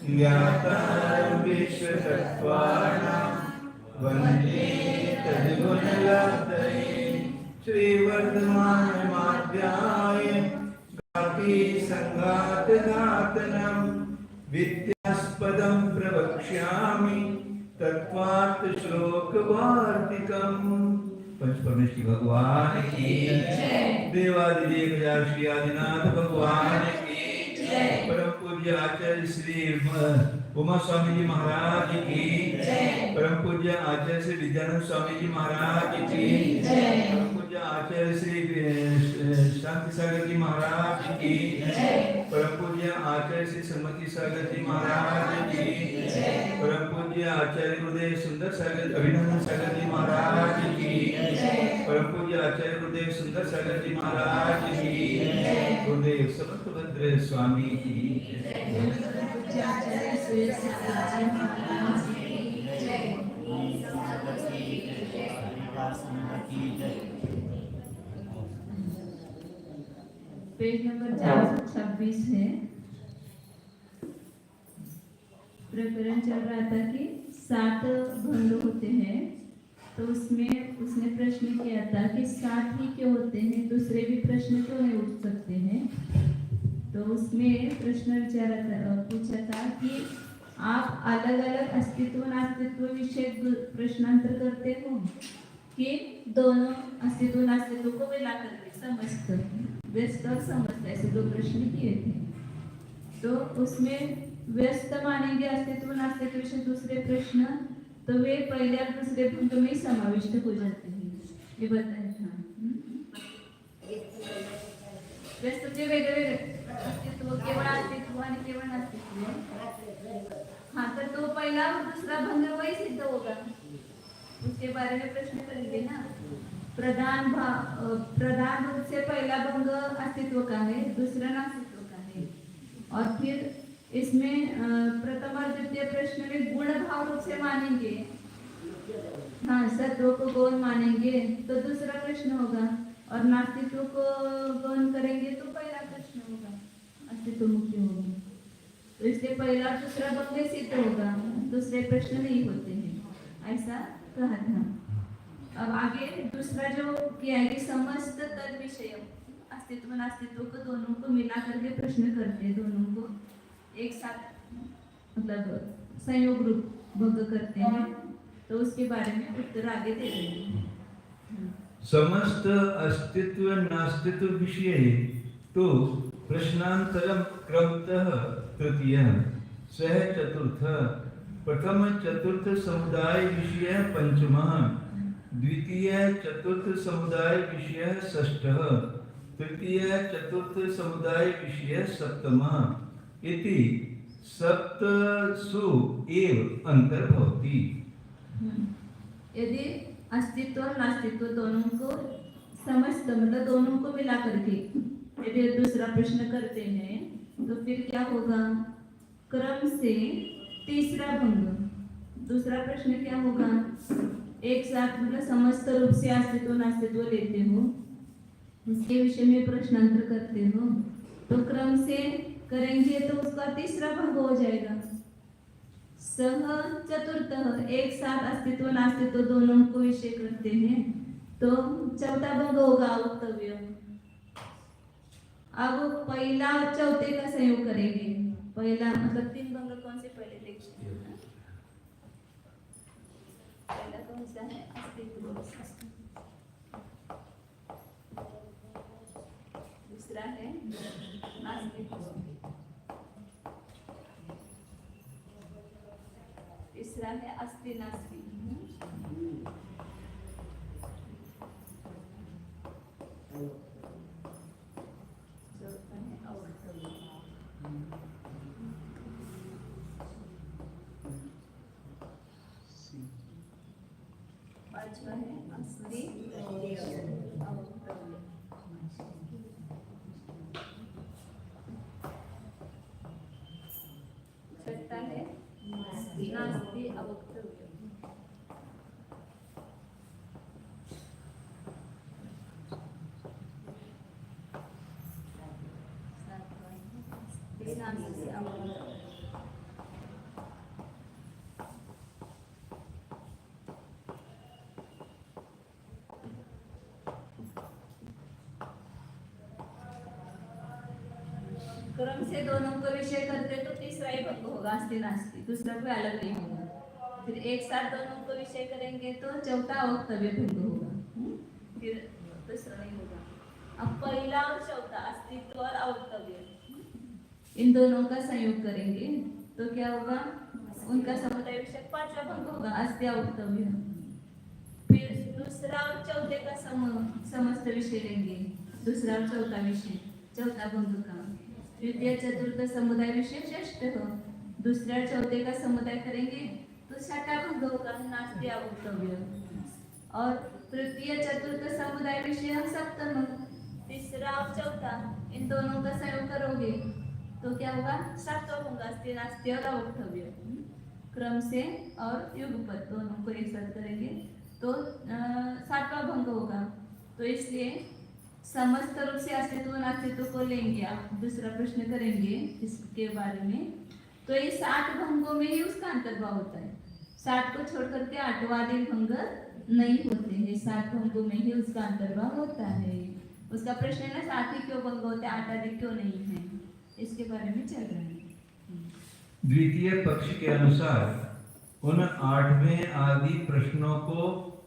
ज्ञातारं विश्वतत्त्वानां वन्दे तद्गुणलब्धये श्रीवर्धमानमाध्याय गातिसङ्घातघातनं विद्यास्पदं प्रवक्ष्यामि तत्त्वात् श्लोकवार्तिकम्। पंचपरमेश्वरी भगवान की जय। देवादिदेव श्री आदिनाथ भगवान की जय। परम पूज्य आचार्य श्री उमा स्वामी जी महाराज की जय। परम पूज्य आचार्य श्री विद्यानंद स्वामी जी महाराज की जय। परम पूज्य आचार्य श्री शांति सागर जी महाराज की जय। परम पूज्य आचार्य श्री सम्मति सागर जी महाराज की जय। परम पूज्य आचार्य गुरुदेव सुंदर सागर अभिनंदन सागर जी महाराज की जय। परम पूज्य आचार्य गुरुदेव सुंदर सागर जी महाराज की जय। गुरुदेव समर्थभद्र स्वामी की जय। पेज नंबर 426 है। प्रकरण चल रहा था कि 7 भंग होते हैं, तो उसमें उसने प्रश्न किया था कि 7 ही क्यों होते हैं, दूसरे भी प्रश्न क्यों नहीं उठ सकते हैं। तो उसमें प्रश्न पूछा था कि आप अलग अलग अस्तित्व नास्तित्व विषय प्रश्नांतर करते हो कि दोनों अस्तित्व नास्तित्व को मिला करके समस्त व्यस्त और समस्त, ऐसे 2 प्रश्न किए थे। तो उसमें व्यस्त मानेंगे अस्तित्व नास्तित्व विषय दूसरे प्रश्न, तो वे पहले और दूसरे भंग में समाविष्ट हो जाते हैं, ये बताया था। व्यस्त जे वेगळे अस्तित्व केवळ अस्तित्व आणि केवळ नास्तित्व, हाँ, तर तो पहला और दूसरा भंग वही सिद्ध होगा, उसके बारे में प्रश्न करेंगे ना। प्रधान रूप से पहला भंग अस्तित्व का है, दूसरा नास्तित्व का है। और फिर इसमें प्रथम और द्वितीय प्रश्न में गुण भाव रूप से मानेंगे, हाँ, सत्व को गौण मानेंगे तो दूसरा प्रश्न होगा, और नास्तित्व को गौण करेंगे तो पहला प्रश्न होगा, अस्तित्व मुक्ति होगी। तो इसलिए पहला और दूसरा भंग सिद्ध होगा, दूसरे प्रश्न नहीं होते हैं, ऐसा कहा था। अब आगे दूसरा जो किया है कि समस्त तद विषय अस्तित्व नास्तित्व को दोनों को मिला करके प्रश्न करते हैं, दोनों को एक साथ मतलब संयोग रूप भंग करते हैं, तो उसके बारे में उत्तर आगे दे रहे हैं। समस्त अस्तित्व नास्तित्व विषय तो प्रश्नांतरम क्रमतः तृतीय सह चतुर्थ प्रथम चतुर्थ समुदाय विषय पंचमः द्वितीय चतुर्थ समुदाय विषय षष्ठः तृतीय चतुर्थ समुदाय विषय सप्तमः इति सप्तसु एव अंतर्भवति। यदि अस्तित्व और नास्तित्व दोनों को समस्त मतलब दोनों को मिला करके यदि दूसरा प्रश्न करते हैं, तो फिर क्या होगा, क्रम से तीसरा भंग। दूसरा प्रश्न क्या होगा, एक साथ मतलब समस्त रूप से अस्तित्व नास्तित्व लेते हो, उसके विषय में प्रश्नांतर करते हो, तो क्रम से करेंगे तो उसका तीसरा भंग हो जाएगा। सह चतुर्थ एक साथ अस्तित्व नास्तित्व दोनों को विषय करते हैं, तो चौथा भंग होगा वक्तव्य। अब पहला और चौथे का संयोग करेंगे, पहला मतलब 3 भंग कौन से पहले देखते हैं। पहला कौन सा है, अस्तित्व। दूसरा है नास्तित्व, तीसरा है अस्ति नास्ति। चौथा है अवक्तव्य। पांचवा है अस्ति अवक्तव्य। छठा है नास्ति अवक्तव्य। सातवां है नास्ति अवक्तव्य। क्रम से दोनों को विषय करते तो तीसरा ही भंग होगा, अस्ति नास्ति, दूसरा कोई अलग नहीं होगा। फिर एक साथ दोनों को विषय करेंगे तो चौथा अवक्तव्य भंग होगा, फिर दूसरा नहीं होगा। अब पहला और चौथा, अस्तित्व और अवक्तव्य, इन दोनों का संयोग करेंगे तो क्या होगा, उनका समुदाय विषय पांचवा भंग होगा, अस्ति अवक्तव्य। फिर दूसरा और चौथे का समस्त विषय लेंगे, दूसरा और चौथा विषय, चौथा भंग का। तृतीय चतुर्थ समुदाय विषय षष्ठ हो, दूसरा और चौथे का समुदाय करेंगे तो छठा भंग होगा, नास्ति अवक्तव्य। और तृतीय चतुर्थ समुदाय विषय सप्तम, तीसरा और चौथा, इन दोनों का संयोग करोगे तो क्या होगा, सातवां भंग, अस्ति नास्ति और अवक्तव्य। क्रम से और युगपत दोनों को एक साथ करेंगे तो सातवां भंग होगा। तो इसलिए समस्त रूप से अस्तित्व नास्तित्व को लेंगे, आप दूसरा प्रश्न करेंगे इसके बारे में। तो ये 60 भंगों में ही उसका अंतर्भाव होता है, 60 को छोड़ करके 8वां आदि भंग नहीं होते हैं, 60 भंगों में ही उसका अंतर्भाव होता है। उसका प्रश्न है ना, 60 ही क्यों भंग होते हैं, 8 आदि क्यों नहीं है, इसके बारे में चल रहा है। द्वितीय पक्ष के अनुसार उन 8वें आदि प्रश्नों को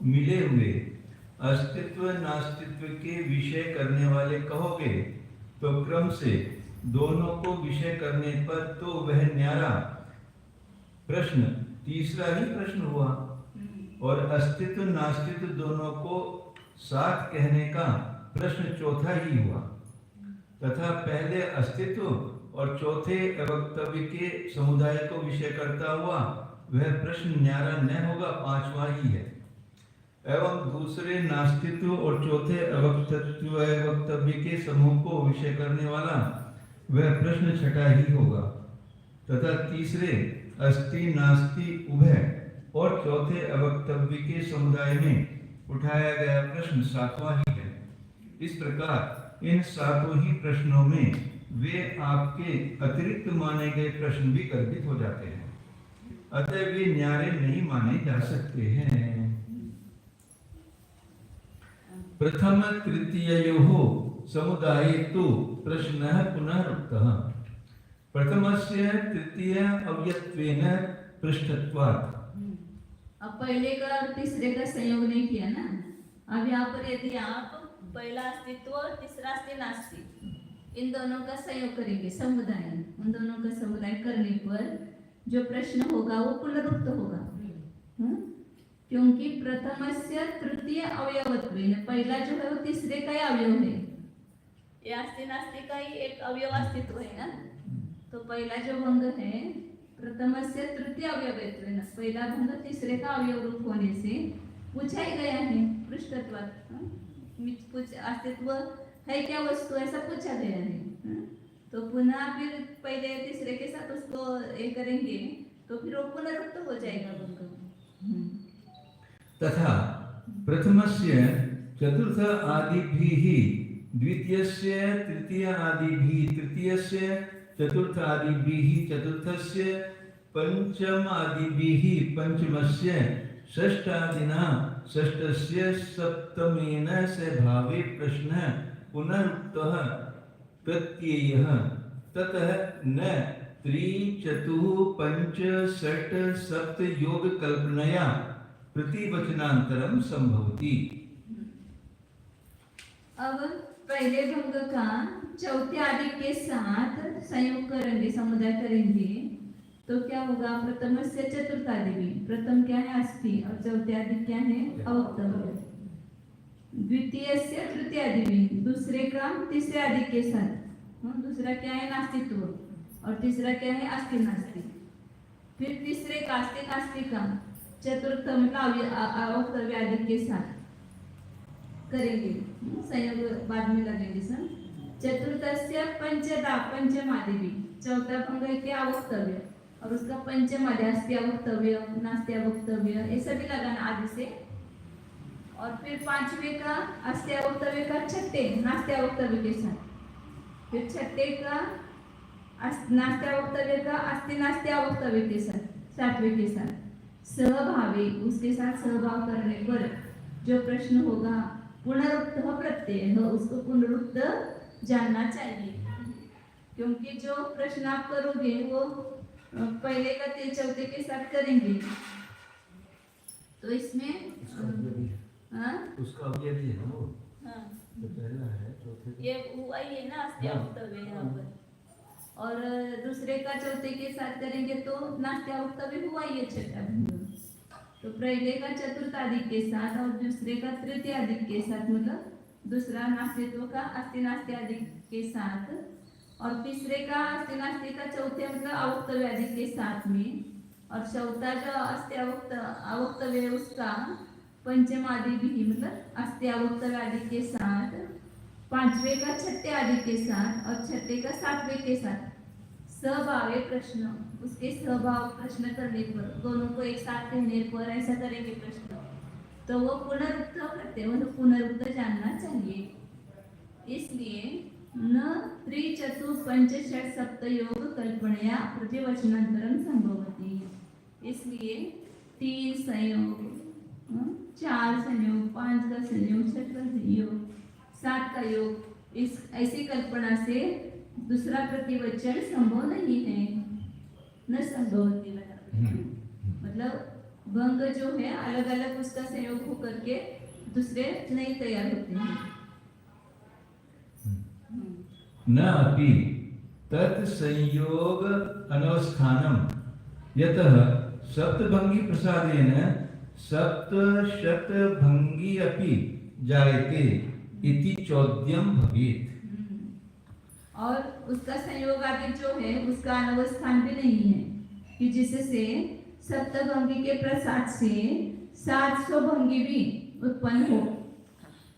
मिले हुए अस्तित्व नास्तित्व के विषय करने वाले कहोगे तो क्रम से दोनों को विषय करने पर तो वह न्यारा प्रश्न तीसरा ही प्रश्न हुआ, और अस्तित्व नास्तित्व दोनों को साथ कहने का प्रश्न चौथा ही हुआ, तथा पहले अस्तित्व और चौथे अवक्तव्य के समुदाय को विषय करता हुआ वह प्रश्न न्यारा न होगा, 5वां ही है। एवं दूसरे नास्तित्व और चौथे अवक्तव्य के समूह को विषय करने वाला वह प्रश्न छठा ही होगा, तथा तीसरे अस्ति नास्ति उभय और चौथे अवक्तव्य के समुदाय में उठाया गया प्रश्न 7वां ही है। इस प्रकार इन 7 ही प्रश्नों में वे आपके अतिरिक्त माने गए प्रश्न भी कल्पित हो जाते हैं, अतः वे न्यारे नहीं माने जा सकते हैं। प्रथम तृतीययोः समुदाये तु प्रश्नः पुनः उक्तः, प्रथमस्य तृतीय अव्यत्वेन पृष्ठत्वात्। अब पहले का और तीसरे का संयोग नहीं किया ना, अब यहाँ पर यदि आप पहला अस्तित्व और तीसरा अस्ति नास्ति, इन दोनों का संयोग करेंगे समुदाय, उन दोनों का समुदाय करने पर जो प्रश्न होगा वो पुनरुक्त होगा, क्योंकि प्रथमस्य तृतीय अवयवत्वेन, पहला जो है वो तीसरे का ही अवयव है, ये अस्ति नास्ति का ही एक अवयव अस्तित्व है ना। तो पहला जो भंग है प्रथमस्य तृतीय अवयवत्वेन, पहला भंग तीसरे का अवयव रूप होने से पूछा ही गया है पृष्ठत्वात्, अस्तित्व है क्या वस्तु, ऐसा पूछा गया है। तो पुनः फिर पहले तीसरे के साथ उसको ये करेंगे तो फिर वो पुनरुक्त हो जाएगा भंग। तथा प्रथमस्य चतुर्थ आदिभिः द्वितीयस्य तृतीय आदिभिः तृतीयस्य चतुर्थ आदिभिः चतुर्थस्य पंचम आदिभिः पंचमस्य षष्ठादिना षष्ठस्य सप्तमेन स भावे प्रश्नः पुनरुक्तः प्रत्ययः, ततः न 3 4 5 षट् सप्त योग कल्पनया प्रतिवचनांतरम संभवति। अब पहले भंग का चौथे आदि के साथ संयोग करेंगे, समुदाय करेंगे तो क्या होगा, प्रथम से चतुर्थ आदि भी, प्रथम क्या है अस्ति और चौथे आदि क्या है अवक्तव्य, द्वितीय से तृतीय आदि भी, दूसरे का तीसरे आदि के साथ, दूसरा क्या है नास्तित्व और तीसरा क्या है अस्ति नास्ति, फिर तीसरे का अस्ति नास्ति का चतुर्थ मतलब अवक्तव्य आदि के साथ करेंगे, संयोग बाद में लगेंगे सर। चतुर्थस्य पंचदा पंचम आदि भी, चौथा भंग है क्या अवक्तव्य और उसका पंचम आदि अस्ति अवक्तव्य नास्ति अवक्तव्य ये सभी लगाना आदि से, और फिर पांचवे का अस्ति अवक्तव्य का छठे नास्ति अवक्तव्य के साथ, फिर छठे का नास्ति अवक्तव्य का अस्ति नास्ति अवक्तव्य के साथ, सातवें के साथ सहभावी, उसके साथ सहभाव करने पर जो प्रश्न होगा पुनरुक्त प्रत्यय, उसको पुनरुक्त जानना चाहिए। क्योंकि जो प्रश्न आप करोगे वो पहले का चौथे के साथ करेंगे। तो इसमें हाँ उसका अवयव भी है ना वो। हाँ तो पहला है चौथे ये हुआ ही है ना अस्त्यावक्तव्य यहाँ पर, और दूसरे का चौथे के साथ करेंगे तो नास्त्यावक्तव्य हुआ ही है छठा भंग। तो पहले का चतुर्थाधिक के साथ और दूसरे का तृतीयाधिक के साथ, मतलब दूसरा नास्तित्व का अस्ति नास्त्याधिक के साथ, और तीसरे का अस्ति नास्ति का चौथे मतलब अवक्तव्याधिक के साथ में, और चौथा जो अवक्तव्य है उसका पंचमादि भी मतलब अस्ति अवक्तव्याधिक के साथ, पांचवे का छठे आदि के साथ और छठे का सातवें के साथ सहभावे प्रश्न, उसके सहभाव प्रश्न करने पर, दोनों को एक साथ कहने पर ऐसा करेंगे प्रश्न, तो वो पुनरुक्त करते हैं, मतलब पुनरुक्त जानना चाहिए। इसलिए न त्रि चतुर पंच षट सप्त योग कल्पनया प्रतिवचनांतरम संभवती। इसलिए 3 संयोग, 4 संयोग, 5 का संयोग, 6 का संयोग, 7 का योग, इस ऐसी कल्पना से दूसरा प्रतिवचन संभव नहीं है, न संभवती। मतलब भंग जो है अलग अलग उसका संयोग होकर के दूसरे नहीं तैयार होते हैं। न अपि तत् संयोग अनवस्थानम यतः सप्तभंगी प्रसादेन सप्तशतभंगी अपि जायते इति चौद्यम भवेत्। और उसका संयोग आदि जो है उसका अनवस्थान भी नहीं है कि जिससे सप्तभंगी के प्रसाद से 700 भंगी भी उत्पन्न हो।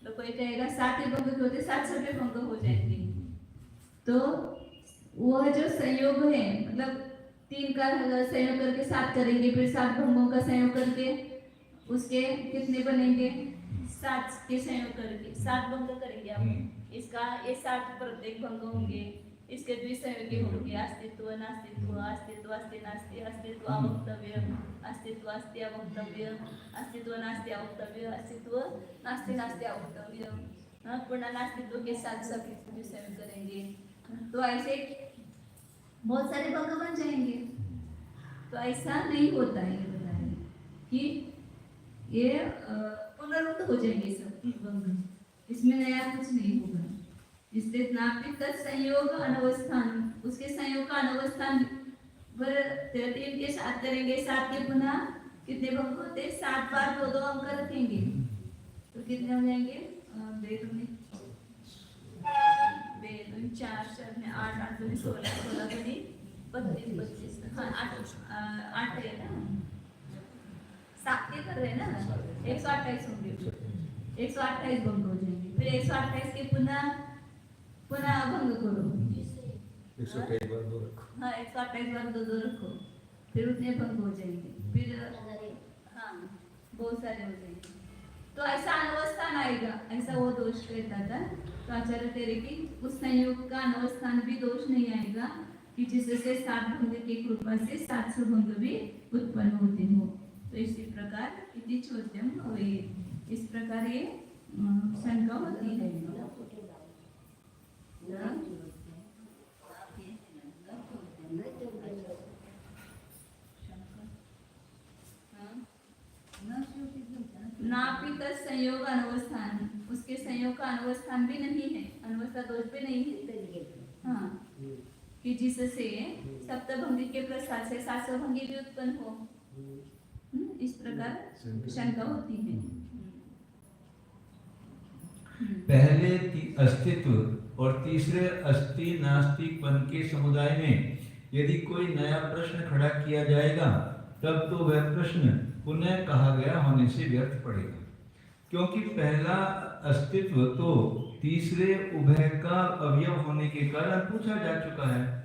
तो कोई कहेगा 7 भंग होते 700 भी भंग हो जाएंगे। तो वह जो संयोग है, मतलब 3 का संयोग करके 7 करेंगे, फिर 7 भंगों का संयोग करके उसके कितने बनेंगे, 7 के संयोग करके 7 भंग करेंगे आप। इसका ये 7 प्रत्येक भंग होंगे, इसके द्विसंयोगी होंगे, अस्तित्व नास्तित्व, अस्तित्व अस्ति नास्ति, अस्तित्व अवक्तव्य, अस्तित्व अस्ति अवक्तव्य, अस्तित्व नास्ति अवक्तव्य, अस्तित्व नास्ति नास्ति अवक्तव्य, पुनः नास्तित्व के साथ सब द्विसंयोग करेंगे। तो ऐसे बहुत सारे भंग बन जाएंगे। तो ऐसा नहीं होता है, ये बता रहे कि ये पुनरुक्त हो जाएंगे सब भंग, इसमें नया कुछ नहीं होगा। इसलिए नापित संयोग अनवस्थान, उसके संयोग का अनवस्थान पर 3 के साथ करेंगे, 7 के पुनः कितने भंग होते, 7 बार 2-2 अंक रखेंगे तो कितने हो जाएंगे, 4 4 में 8 8 में 16 16 बनी 32 25, हाँ 8 है ना, 7 के कर रहे हैं ना, 128 होंगे, 128 भंग हो जाएंगे। फिर 128 के पुनः भंग करो, 128 बार 2 रखो, हाँ 128 बार 2-2 रखो, फिर उतने भंग हो जाएंगे। फिर हाँ बहुत सारे हो जाएंगे। तो ऐसा अनवस्थान आएगा, ऐसा वो दोष कहता था। तो आचार्य तेरे की उस संयोग का अनवस्थान भी दोष नहीं आएगा कि जिससे 7 भंग की कृपा से 700 भंग भी उत्पन्न होते हो। तो इसी प्रकार इति चौद्यम हुए, इस प्रकार ये शंका होती है। नापित संयोग अनवस्थान, उसके संयोग का अनवस्थान भी नहीं है, अनवस्था दोष भी नहीं है, हाँ कि जिससे सप्तभंगी के प्रसाद से 700 भंगी भी उत्पन्न हो, इस प्रकार शंका होती है। पहले अस्तित्व और तीसरे अस्ति नास्तिकपन के समुदाय में यदि कोई नया प्रश्न खड़ा किया जाएगा तब तो वह प्रश्न पुनः कहा गया होने से व्यर्थ पड़ेगा, क्योंकि पहला अस्तित्व तो तीसरे उभय का अवयव होने के कारण पूछा जा चुका है।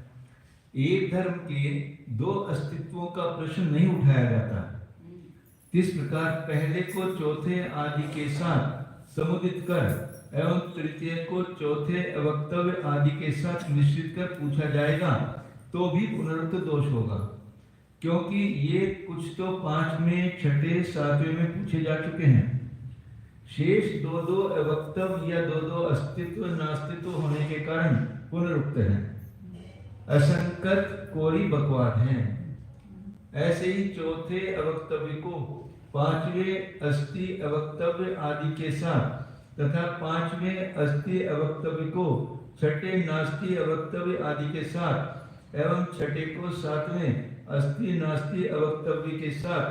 एक धर्म के 2 अस्तित्वों का प्रश्न नहीं उठाया जाता। इस प्रकार पहले को चौथे आदि के साथ समुदित कर एवं तृतीय को चौथे अवक्तव्य आदि के साथ मिश्रित कर पूछा जाएगा तो भी पुनरुक्त दोष होगा, क्योंकि ये कुछ तो 5वें, 6ठे, 7वें में पूछे जा चुके हैं। शेष 2-2 अवक्तव्य या 2-2 अस्तित्व नास्तित्व होने के कारण पुनरुक्त है। असंकत कोरी बकवाद हैं। ऐसे ही चौथे अवक्तव्य को पांचवें अस्थि अवक्तव्य आदि के साथ तथा पांचवें अस्थि अवक्तव्य को छठे नास्ति अवक्तव्य आदि के साथ एवं छठे को सातवें अस्थि नास्ति अवक्तव्य के साथ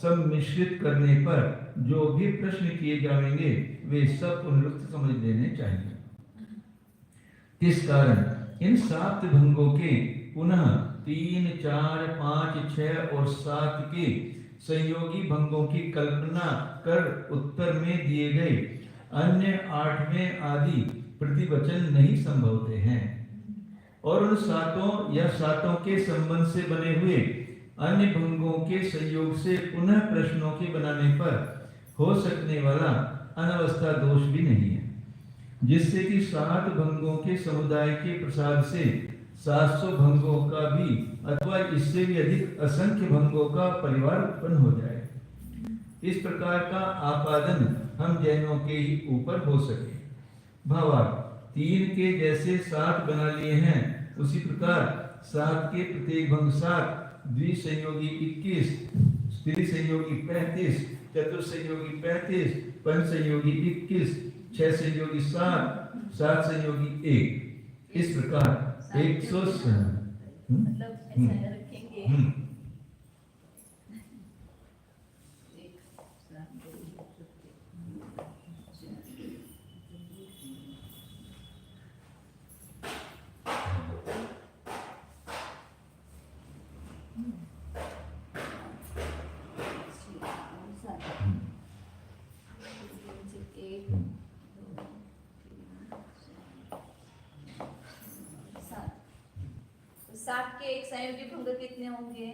सब मिश्रित करने पर जो भी प्रश्न किए जाएंगे वे सब पुनरुक्त समझ लेने चाहिए। इस कारण इन सात भंगों के पुनः 3, 4, 5, 6 और 7 के संयोगी भंगों की कल्पना कर उत्तर में दिए गए अन्य 8वें आदि प्रतिवचन नहीं संभवते हैं और उन सातों या सातों के संबंध से बने हुए अन्य भंगों के संयोग से पुनः प्रश्नों के बनाने पर हो सकने वाला अनवस्था दोष भी नहीं है, जिससे कि 7 भंगों के समुदाय के प्रसाद से 700 भंगों का भी अथवा इससे भी अधिक असंख्य भंगों का परिवार उत्पन्न हो जाए। इस प्रकार का आपादन हम जैनों के ही ऊपर हो सके। भावार्थ 3 के जैसे 7 बना लिए हैं उसी प्रकार 7 के प्रत्येक भंग 7, द्विसंयोगी 21, स्त्री संयोगी 35, चतुर्संयोगी 35, पंच संयोगी 21, 6 संयोगी 7, 7 संयोगी 1, इस प्रकार 100 मतलब ऐसा रखेंगे। सात के एक संयोगी भंग कितने होंगे?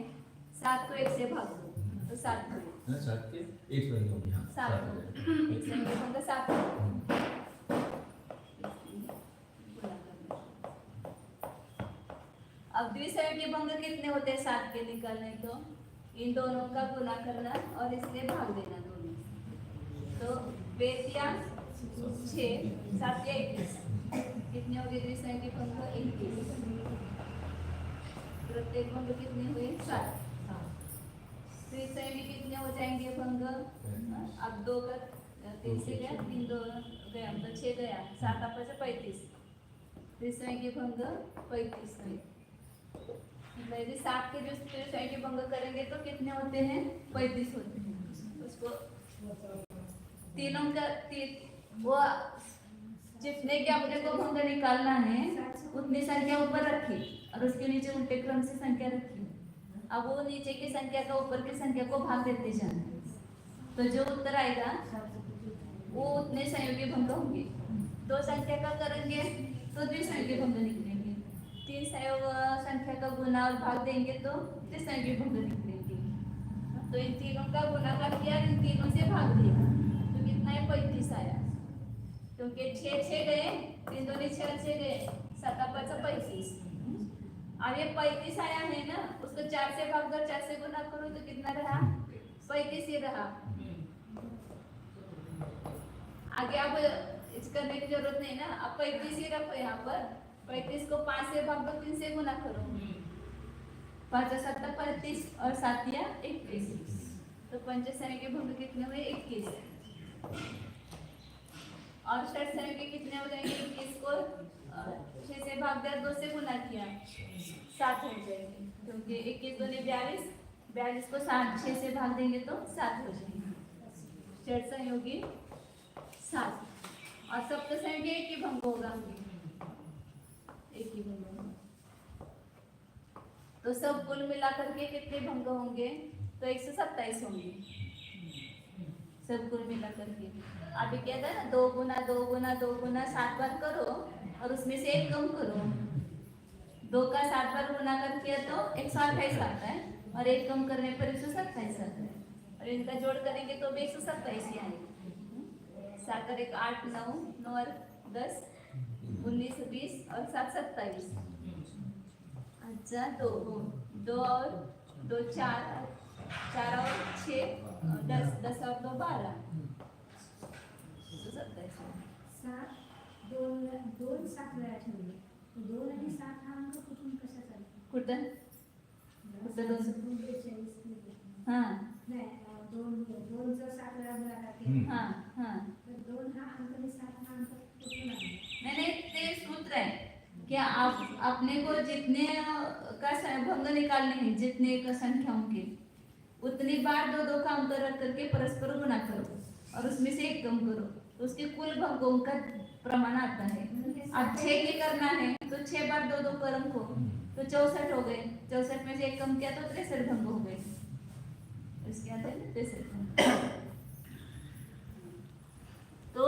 7 को 1 से भाग दो तो 7 हो। 7 के 1 संयोगी, हाँ 7 एक संयोगी भंग 7 अब द्विसंयोगी भंग कितने होते हैं 7 के निकालने? तो इन दोनों का गुना करना और इससे भाग देना दोनों। तो 6, 7 के 21 कितने हो गए? द्विसंयोगी भंग 21। प्रत्येक भंग कितने हुए? 7। त्रिसंयोगी कितने हो जाएंगे भंग? अब 2 का 3 से गया, 3 2 गया मतलब 6 गया, 7 आपस 35। त्रिसंयोगी भंग 35 हुए। यदि 7 के जो त्रिसंयोगी भंग करेंगे तो कितने होते हैं? 35 होते हैं। उसको तीनों का वो जितने के अपने को भंग निकालना है उतनी संख्या ऊपर रखी और उसके नीचे उल्टे क्रम से संख्या रखी। अब वो नीचे की संख्या का ऊपर की संख्या को भाग देते जाना तो जो उत्तर आएगा वो उतने संयोगी भंग होंगे। 2 संख्या का करेंगे तो द्विसंयोगी भंग निकलेंगे। 3 संख्या का गुना और भाग देंगे तो त्रिसंयोगी भंग निकलेंगे। तो इन तीनों का गुणाकार किया, इन तीनों से भाग दिया तो कितना है? 35 आया। क्योंकि 6 गए, 3 2 6 गए, 7 5 35। अब ये 35 आया है ना, उसको 4 से भाग दो, 4 से गुना करो तो कितना रहा? 35 ही रहा। आगे अब इस करने की जरूरत नहीं ना, अब 35 ही रखो यहाँ पर। 35 को 5 से भाग दो, 3 से गुना करो। 5 7 35 और 7 21। तो पंचसंयोगी भंग कितने हुए? 21। और षट संयोगी कितने हो जाएंगे? 21 को 6 से भाग दिया, 2 से गुना किया, 7 हो जाएंगे। क्योंकि 21 2 42, 42 को 6 से भाग देंगे तो 7 हो जाएंगे। षट संयोगी 7 और सप्त संयोगी 1 ही भंग होगा, 1 ही भंग होगा। तो सब कुल मिलाकर के कितने भंग होंगे? तो 127 होंगे सब कुल मिलाकर के। अभी क्या था ना, 2 गुना 2 गुना 2 गुना 7 बार करो और उसमें से 1 कम करो। 2 का 7 बार गुना कर किया तो 128 आता है और 1 कम करने पर 127 आता है और इनका जोड़ करेंगे तो भी 127 ही आएगा। 7 और 1 8 9 9 और 10 19 20 और 7 27। अच्छा 2 और 2 4 और 6 10 10 और 2 12 7 2 7 वेळा ठेवले 2 आणि 7 हा अंक कुठून कसा कुठं कुठं हा हा हा नहीं नहीं ते सूत्र है कि आप अपने को जितने का भंग निकालने हैं, जितने का संख्याओं के उतनी बार दो दो का अंतर रख करके परस्पर गुणा करो और उसमें से एक कम करो, तो उसके कुल भंगों का प्रमाण आता है। अब 6 के करना है तो 6 बार दो दो कर्म को तो 64 हो गए, 64 में से एक कम किया तो 63 भंग हो गए। इसके आते हैं 63 भंग। तो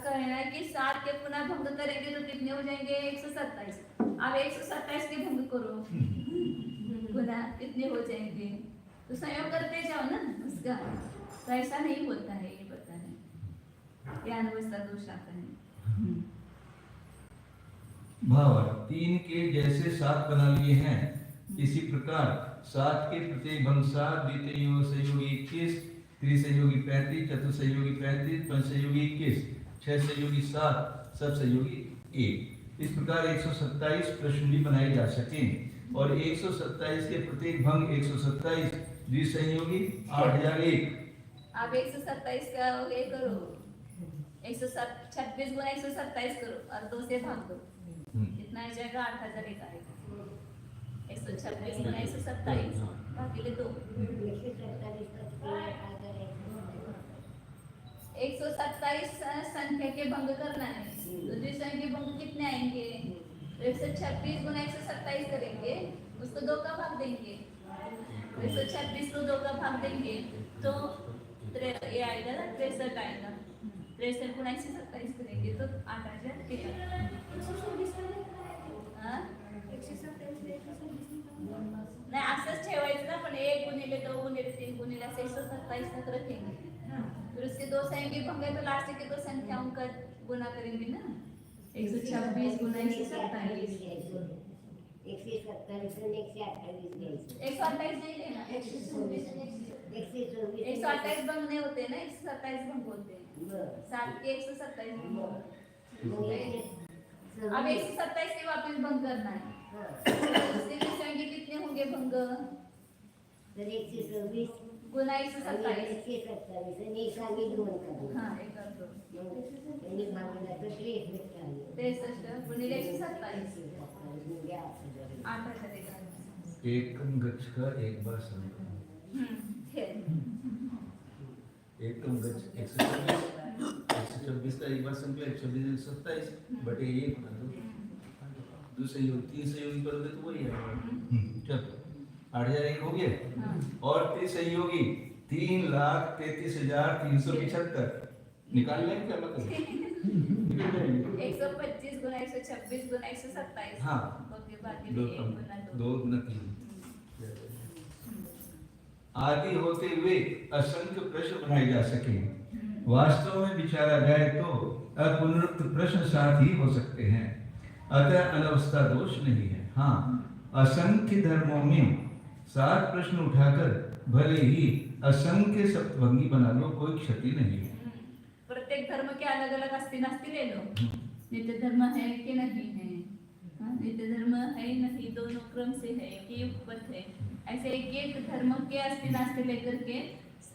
कहना है कि 7 के पुनः भंग करेंगे तो कितने हो जाएंगे 127। अब 127 के भंग करो पुनः कितने हो जाएंगे, तो संयोग करते जाओ ना उसका। तो ऐसा नहीं होता है, ये पता है, ये अनवस्था दोष आता है। भाव 3 के जैसे 7 बना लिए हैं, इसी प्रकार 7 के प्रत्येक भंग 7, द्वितीय संयोगी 21, त्रिसंयोगी 35, चतुर्संयोगी 35, पंचसंयोगी 21, 6 संयोगी 7, सब संयोगी 1। इस प्रकार 127 प्रश्न भी बनाए जा सके और 127 के प्रत्येक भंग 127, द्विसंयोगी 8001। आप 127 का ये करो, 126 गुना 127 करो और 2 से भाग दो, कितना आ जाएगा 8001 आएगा। 126 गुना 127 भागिले 2, 127 संख्या के भंग करना है तो द्विसंख्या के भंग कितने आएंगे, 126 गुना 127 करेंगे, उसको 2 का भाग देंगे, 126 को 2 का भाग देंगे तो ये आएगा ना 63 आएगा, 63 गुना 127 करेंगे तो 8000 नाही असंच ठेवायचं ना, पण 1 गुणिले 2 गुणिले 3 गुणिले 127 तक रखेंगे। फिर उसके 2 संख्या भंग है तो लास्ट के 2 संख्याओं का गुना करेंगे ना, 126 गुना 127, 128 नहीं लेना, 128 भंग नहीं होते ना, 127 भंग होते हैं, 7 के 127 अब 127 के वापस भंग करना है, उसके संख्या कितने होंगे भंग, गुना 127, हाँ एक और 63 गुणिले 127, 8000 एकम गच्छ का एक बार संख्या, एकम गच्छ 126 का एक बार संख्या 126 127 बटे 1 बना दो, दूसरे योग 3 संयोगी करोगे तो वही आएगा। चलो 8001 हो गया और त्रिसंयोगी 3,33,375 निकाल लें क्या मतलब 125 गुना 126 गुना 127, हाँ ओके बाकी 1 गुना 2 गुना 3 आदि होते हुए असंख्य प्रश्न बनाए जा सके। वास्तव में विचारा जाए तो अपुनरुक्त प्रश्न साथ ही हो सकते हैं, अतः अनवस्था दोष नहीं है। हाँ, असंख्य धर्मों में 7 प्रश्न उठाकर भले ही असंख्य सप्तभंगी बना लो, कोई क्षति नहीं है। प्रत्येक धर्म के अलग अलग अस्ति नास्ति ले लो, नित्य धर्म है कि नहीं है, नित्य धर्म है नहीं, दोनों क्रम से है कि युगपथ है, ऐसे एक एक धर्म के अस्ति नास्ति लेकर के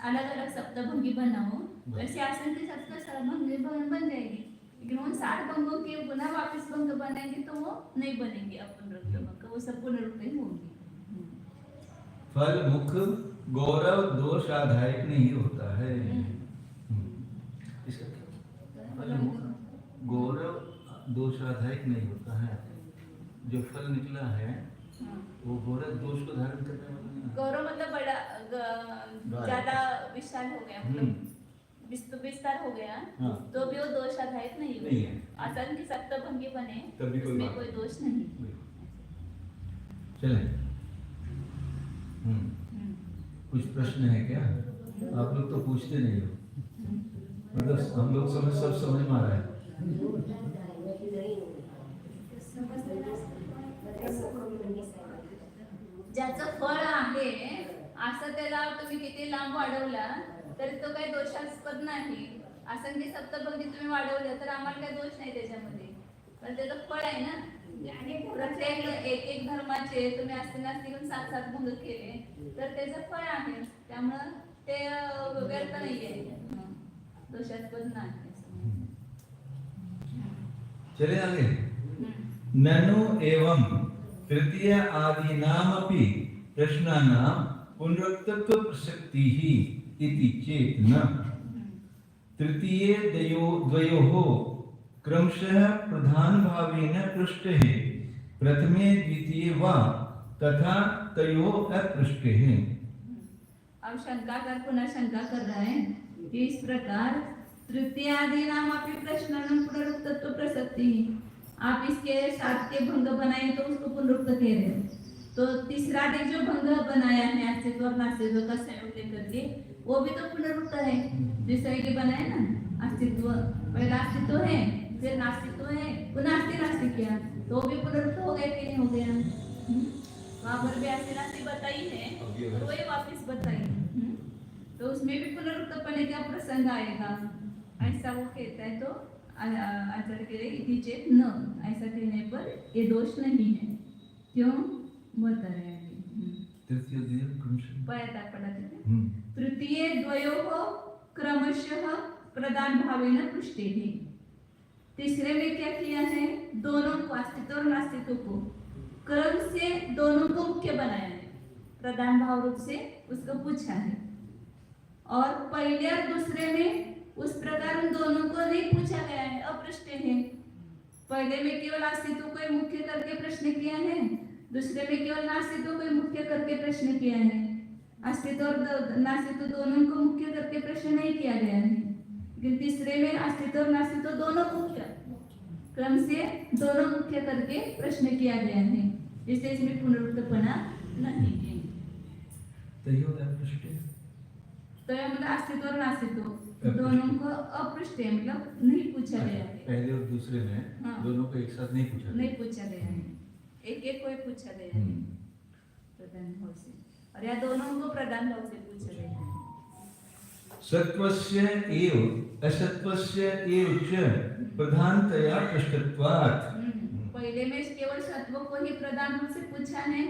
अलग अलग सप्तभंगी बनाओ, वैसे असंख्य सप्तभंगी बन जाएगी। लेकिन उन 7 भंगों के पुनः वापस भंग बनाएंगे तो वो नहीं बनेंगे अपुनरुक्त भंग, वो सब पुनरुक्त ही होंगे। फल मुख गौरव दोष आधायक नहीं होता है। इसका फल मुख गौरव दोष आधायक नहीं होता है। जो फल निकला है वो गौरव दोष को धारण करने वाला नहीं है। गौरव मतलब बड़ा ज्यादा विशाल हो गया, मतलब विस्तार हो गया, तो भी वो दोष आधायक नहीं है। असंख्य सप्तभंगी बने तभी कोई दोष नहीं। चले कुछ प्रश्न है क्या? आप लोग तो पूछते नहीं हो, मतलब हम लोग सब समझ में आ रहा है। ज्याचं फळ आहे असं त्याला तुम्ही किती लांब वाढवला तरी तो काही दोषास्पद नाही। असंख्य सप्तभंगी तुम्ही वाढवलं तर आम्हाला काही दोष नाही त्याच्यामध्ये, पण त्याचं फळ आहे ना, प्रत्येक एक एक धर्माचे तुम्ही असते नसते घेऊन 7 भंग केले तर त्याचं फळ आहे. त्यामुळं ते व्यर्थ नाहीये, दोषास्पद नाही. चले आगे. ननु एवं तृतीय आदीनामपि प्रश्नानां पुनरुक्तत्व प्रसक्तिः इति चेत् न तृतीये द्वयोः क्रमशः प्रधान भावेन पृष्टे प्रथमे द्वितीये वा तथा तयोः अपृष्टे. अब शंकाकार पुनः शंका कर रहा है कि इस प्रकार तृतीय आदि नाम आपके प्रश्नानं पुनरुक्तत्व प्रसक्ति, आप इसके साथ के भंग बनाए तो उसको पुनरुक्त कह रहे हो. तो तीसरा एक जो भंग बनाया है अस्तित्व और नास्तित्व का संयोग लेकर के, वो भी तो पुनरुक्त है. जैसे ये बनाया ना, अस्तित्व पहला अस्तित्व है, फिर नास्तित्व है, पुनः अस्ति नास्तिक किया, तो वो भी पुनरुक्त हो गया कि नहीं हो गया? वहाँ पर भी अस्ति नास्तिक बताई है और वही वापिस बताई. तो उसमें भी पुनरुक्तपने का प्रसंग आएगा, ऐसा वो कहता है. तो आचार्य कह रहे इति चेत् न, ऐसा कहने पर ये दोष नहीं है. क्यों बता रहे हैं? तृतीय द्वयोः क्रमशः प्रधान भावेन पृष्टे ही. तीसरे में क्या किया है? दोनों को, अस्तित्व और नास्तित्व को क्रम से दोनों को मुख्य बनाया है, प्रधान भाव रूप से उसको पूछा है. और पहले और दूसरे में उस प्रकार उन दोनों को नहीं पूछा गया है, अपृष्टे है. पहले में केवल अस्तित्व को मुख्य करके प्रश्न किया है, दूसरे में केवल नास्तित्व को मुख्य करके प्रश्न किया है. अस्तित्व और नास्तित्व दोनों को मुख्य करके प्रश्न नहीं किया गया है, लेकिन तीसरे में अस्तित्व और नास्तित्व दोनों मुख्य क्रम से दोनों मुख्य करके प्रश्न किया गया है, इसलिए इसमें पुनरुक्तपना नहीं है. तो यह मतलब अस्तित्व और नास्तित्व दोनों को अपृष्ट है, मतलब नहीं पूछा गया है. पहले और दूसरे में दोनों को एक साथ नहीं पूछा गया है, एक एक को ही पूछा गया है प्रधान भाव से, और यह दोनों को प्रधान भाव से पूछा गया है. सत्वस्य एव असत्वस्य एव च प्रधानतया पृष्ठत्वात्. पहले में केवल सत्व को ही प्रधान रूप से पूछा है,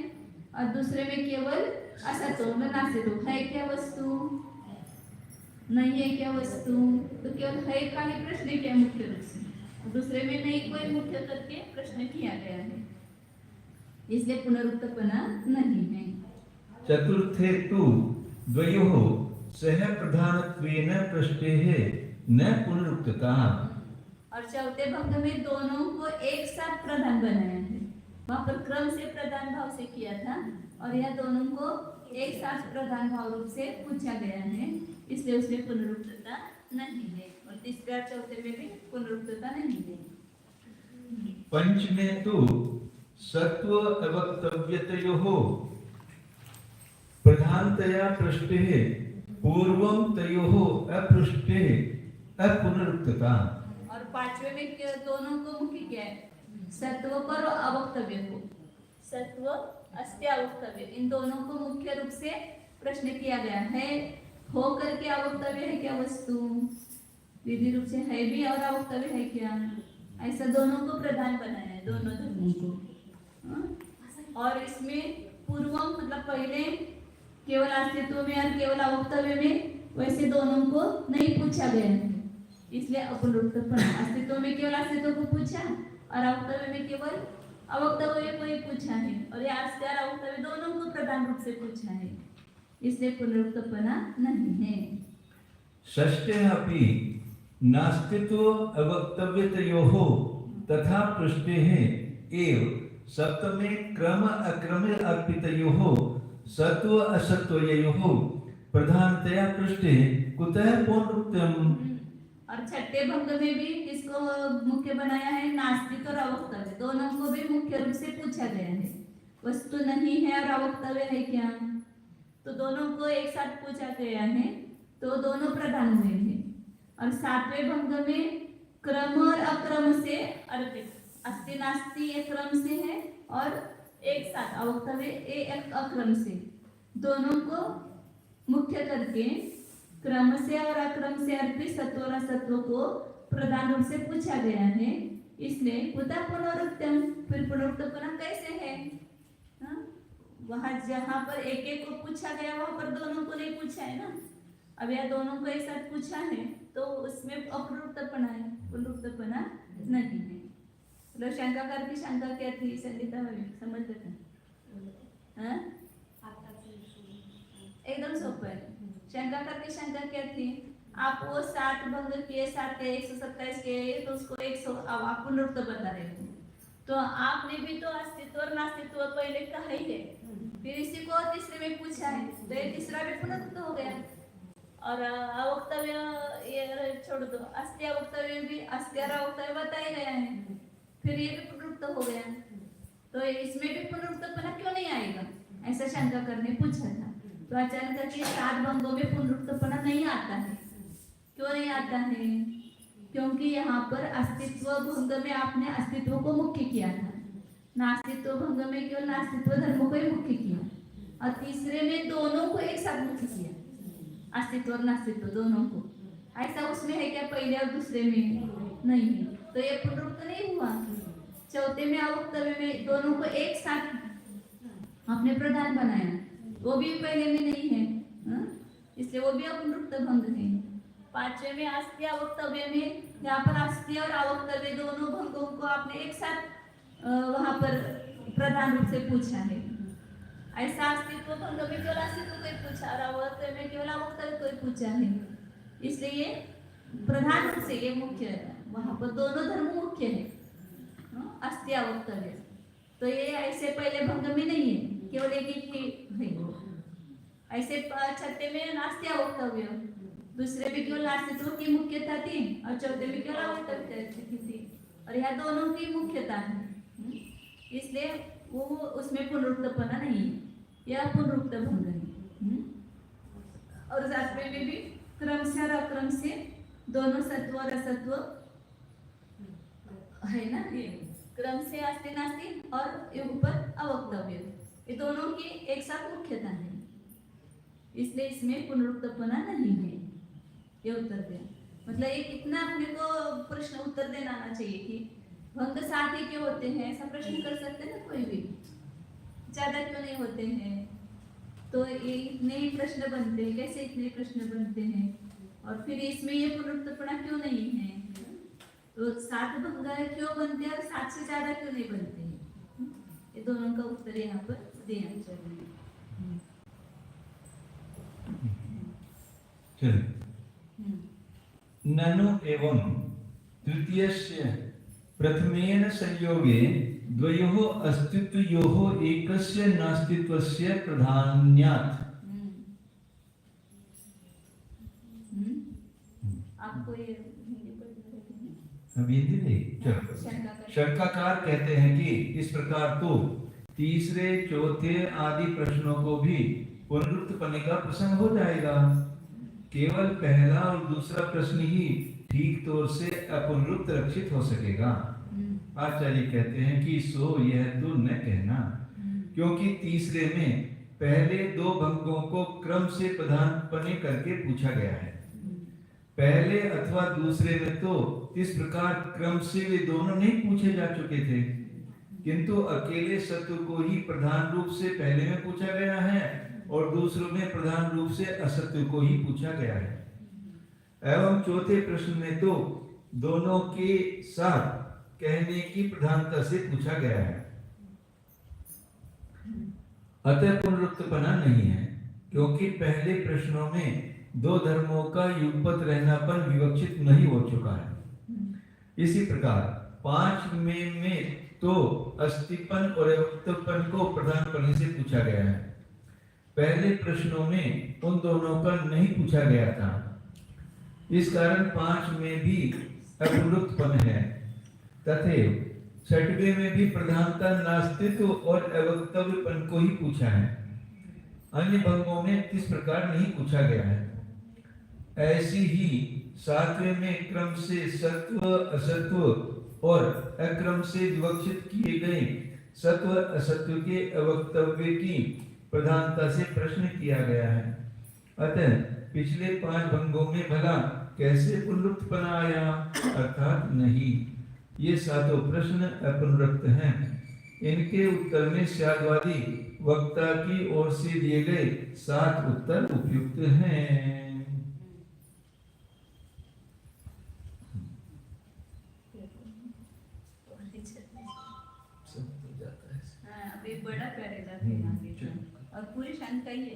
और दूसरे में केवल असत्व में नास्तित्व. है क्या वस्तु, नहीं है क्या वस्तु, तो केवल है का ही प्रश्न किया मुख्य रूप से, दूसरे में नहीं कोई मुख्य करके प्रश्न किया गया है, इसलिए पुनरुक्तपना नहीं है. चतुर्थे तु द्वयोः सह प्रधानत्वेन पृष्टेः न पुनरुक्तता. और चौथे भंग में दोनों को एक साथ प्रधान बनाया है, वहाँ पर क्रम से प्रधान भाव से किया था, और यह दोनों को एक साथ प्रधान भाव रूप से पूछा गया है, इसलिए उसमें पुनरुक्तता नहीं है. और तीसरे और चौथे में भी पुनरुक्तता नहीं है. पंचमे तु सत्व अवक्तव्यतयोः प्रधानतया पृष्टेः पूर्वं तयोः अपृष्टे अपुनरुक्तता. और पांचवे में दोनों को मुख्य क्या है? सत्व पर अवक्तव्य को, सत्व अस्ति अवक्तव्य, इन दोनों को मुख्य रूप से प्रश्न किया गया है. हो करके अवक्तव्य है क्या वस्तु, विधि रूप से है भी और अवक्तव्य है क्या, ऐसा दोनों को प्रधान बनाया है, दोनों धर्मों को. और इसमें पूर्वम मतलब पहले केवल अस्तित्व में और केवल अवक्तव्य में वैसे दोनों को नहीं पूछा गया है, इसलिए अपुनरुक्तपना. अस्तित्व में केवल अस्तित्व को पूछा और अवक्तव्य में केवल अवक्तव्य को ही पूछा है, और ये अस्ति और अवक्तव्य दोनों को प्रधान रूप से पूछा है, इसलिए पुनरुक्तपना नहीं है. षष्ठे अपि नास्तित्व अवक्तव्यतयोः तथा पृष्टेः एव सप्तमे क्रम अक्रम अर्पितयोः सत्व असत्वयोः प्रधानतया पृष्टे कुतः पुनरुक्तम्. और छठे भंग में भी किसको मुख्य बनाया है? नास्तिक और अवक्तव्य दोनों को भी मुख्य रूप से पूछा गया है. वस्तु नहीं है और अवक्तव्य है क्या, तो दोनों को एक साथ पूछा गया है, तो दोनों प्रधान हुए हैं. और सातवें भंग में क्रम और अक्रम से अर्पित, अस्ति नास्ति एक क्रम से है और एक साथ अवक्तव्य एक अक्रम से, दोनों को मुख्य करके क्रम से और अक्रम से अर्पित सत्व और असत्व को प्रधान रूप से पूछा गया है, इसलिए कुतः पुनरुक्तम, फिर पुनरुक्तपना कैसे है? हाँ? वहां जहां पर एक एक को पूछा गया वहां पर दोनों को नहीं पूछा है ना। अब यह दोनों को एक साथ पूछा है तो उसमें अपुनरुक्तपना है, पुनरुक्तपना नहीं है। मतलब शंकाकार की शंका क्या थी संगीता भाभी, समझ लेते हैं? एकदम सोपा है। शंकाकार की शंका क्या थी? आप वो 60 भंग किए, 60 के 127 के, तो उसको 100 अब आप पुनरुक्त बता रहे हो, तो आपने भी तो अस्तित्व और नास्तित्व पहले कहा ही है, फिर इसी को तीसरे में पूछा है तो ये तीसरा भी पुनरुक्त हो गया। और अवक्तव्य ये छोड़ दो, अस्त्य अवक्तव्य भी, अस्त्य और अवक्तव्य बताया गया है, फिर ये भी पुनरुक्त हो गया, तो इसमें भी पुनरुक्तपना क्यों नहीं आएगा, ऐसा शंका करने पूछा था। तो आचार्य का कि 7 भंगों में पुनरुक्तपना नहीं आता है। क्यों नहीं आता है? क्योंकि यहाँ पर अस्तित्व भंग में आपने अस्तित्व को मुख्य किया था, नास्तित्व भंग में केवल नास्तित्व धर्म को ही मुख्य किया, और तीसरे में दोनों को एक साथ मुख्य किया, अस्तित्व और नास्तित्व दोनों को। ऐसा उसमें है क्या पहले और दूसरे में? नहीं है, तो ये पुनरुक्त नहीं हुआ। चौथे में अवक्तव्य में दोनों को एक साथ आपने प्रधान बनाया, वो भी पहले में नहीं है, इसलिए वो भी अपुनरुक्त भंग है। 5वें में अस्त्य अवक्तव्य में यहाँ पर अस्त्य और अवक्तव्य दोनों भंगों को आपने एक साथ वहां पर प्रधान रूप से पूछा है। ऐसा अस्तित्व भंग में केवल अस्तित्व को ही पूछा और अवक्तव्य में केवल अवक्तव्य को ही पूछा है, इसलिए ये प्रधान रूप से ये मुख्य है, वहां पर दोनों धर्म मुख्य है, अस्त्य अवक्तव्य। तो ये ऐसे पहले भंग में नहीं है, केवल एक ही है। ऐसे 6ठे में नास्त्य अवक्तव्य, दूसरे में केवल नास्तित्व की मुख्यता थी और चौथे में केवल अवक्तव्य थी, और यहाँ दोनों की मुख्यता है, इसलिए वो उसमें पुनरुक्तपना नहीं है, यह पुनरुक्त भंग है। और 7वें में भी क्रम से और अक्रम से दोनों सत्व और असत्व है ना, ये क्रम से अस्ति नास्ति और युग पर अवक्तव्य, ये दोनों की एक साथ मुख्यता है, इसलिए इसमें पुनरुक्तपना नहीं है। ये उत्तर दिया, मतलब ये कितना अपने को प्रश्न उत्तर देना आना चाहिए कि भंग 7 ही क्यों होते हैं, ऐसा प्रश्न कर सकते हैं ना कोई भी, ज्यादा क्यों नहीं होते हैं, तो ये इतने ही प्रश्न बनते हैं, कैसे इतने प्रश्न बनते हैं, और फिर इसमें ये पुनरुक्तपना क्यों नहीं है, तो 7 भंग क्यों बनते हैं और 7 से ज्यादा क्यों नहीं बनते हैं, ये दोनों का उत्तर यहाँ पर देना चाहिए। ननु एवं तृतीयस्य प्रथमेन संयोगे द्वयोः अस्तित्वयोः एकस्य नास्तित्वस्य प्राधान्यात्। आपको ये हिंदी नहीं, चलो। शंकाकार कहते हैं कि इस प्रकार तो तीसरे चौथे आदि प्रश्नों को भी पुनरुत्पन्न का प्रसंग हो जाएगा, केवल पहला और दूसरा प्रश्न ही ठीक तौर से अपुनरुक्त रक्षित हो सकेगा। आचार्य कहते हैं कि सो यह तो न कहना, क्योंकि तीसरे में पहले 2 भंगों को क्रम से प्रधानपने करके पूछा गया है। पहले अथवा दूसरे में तो इस प्रकार क्रम से वे दोनों नहीं पूछे जा चुके थे, किंतु अकेले सत्व को ही प्रधान रूप से पहले में पूछा गया है और दूसरों में प्रधान रूप से असत्य को ही पूछा गया है। एवं चौथे प्रश्न में तो दोनों के साथ कहने की प्रधानता से पूछा गया है, अतः पुनरुक्तपना नहीं है, क्योंकि पहले प्रश्नों में 2 धर्मों का युगपत रहनापन विवक्षित नहीं हो चुका है। इसी प्रकार 5वें में तो अस्तिपन और अवक्तपन को प्रधानपन से पूछा गया है, पहले प्रश्नों में उन दोनों का नहीं पूछा गया था, इस कारण 5 में भी अपुनरुक्तपन है, तथा 6वें में भी प्रधानता नास्तित्व और अवक्तव्यपन को ही पूछा है, अन्य भंगों में इस प्रकार नहीं पूछा गया है। ऐसी ही 7वें में क्रम से सत्व असत्व और अक्रम से विवक्षित किए गए सत्व असत्व के अवक्तव्य की प्रधानता से प्रश्न किया गया है। अतः पिछले 5 भंगों में भला कैसे पुनरुत्पन्न आया, अर्थात नहीं, ये सातों प्रश्न अपुनरुक्त हैं। इनके उत्तर में शादवादी वक्ता की ओर से दिए गए 7 उत्तर उपयुक्त हैं। सब हो जाता है। हाँ, अभी बड़ा पैराग्राफ है यहाँ पे और पूरी शंका ही है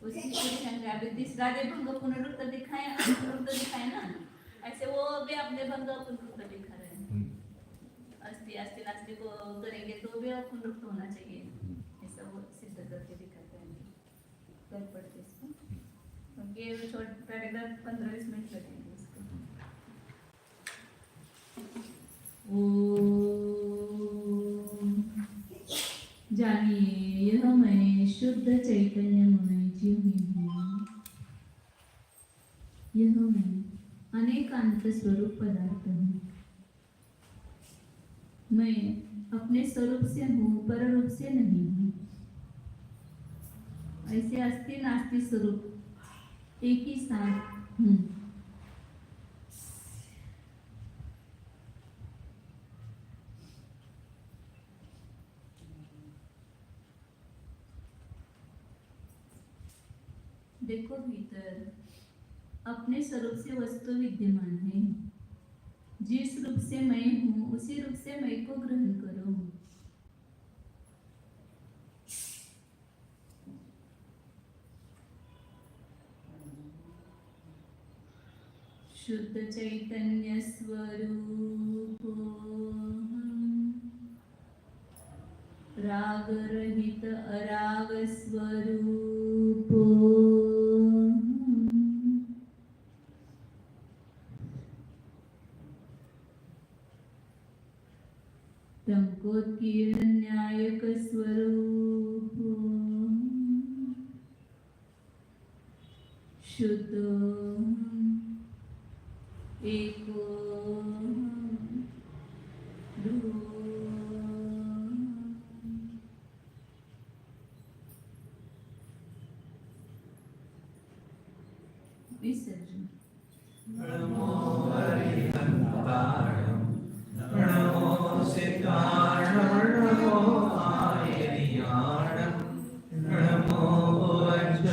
उसी पूरी शंका। अभी तीसरा दे भंग पुनरुक्त दिखाए, पुनरुक्त दिखाए ना, ऐसे वो भी अपने भंग पुनरुक्त दिखा रहे हैं। अस्थि अस्थि नास्ति को करेंगे तो भी पुनरुक्त होना चाहिए, ऐसा वो सिद्ध करके दिखाते हैं। कर पड़ते इसको क्योंकि ये छोटा पैराग्राफ 15-20 मिनट लगेंगे इसको। जानिए यह मैं शुद्ध चैतन्यमय जीव हूँ। यह मैं अनेकांत स्वरूप पदार्थ हूँ। मैं अपने स्वरूप से हूँ, पर रूप से नहीं हूँ। ऐसे अस्थि नास्ति स्वरूप एक ही साथ हूँ। देखो भीतर अपने स्वरूप से वस्तु विद्यमान है। जिस रूप से मैं हूँ उसी रूप से मैं को ग्रहण करो। शुद्ध चैतन्य स्वरूप राग रहित अराग स्वरूप टंकोत्कीर्ण न्यायक स्वरूप शुद्ध एको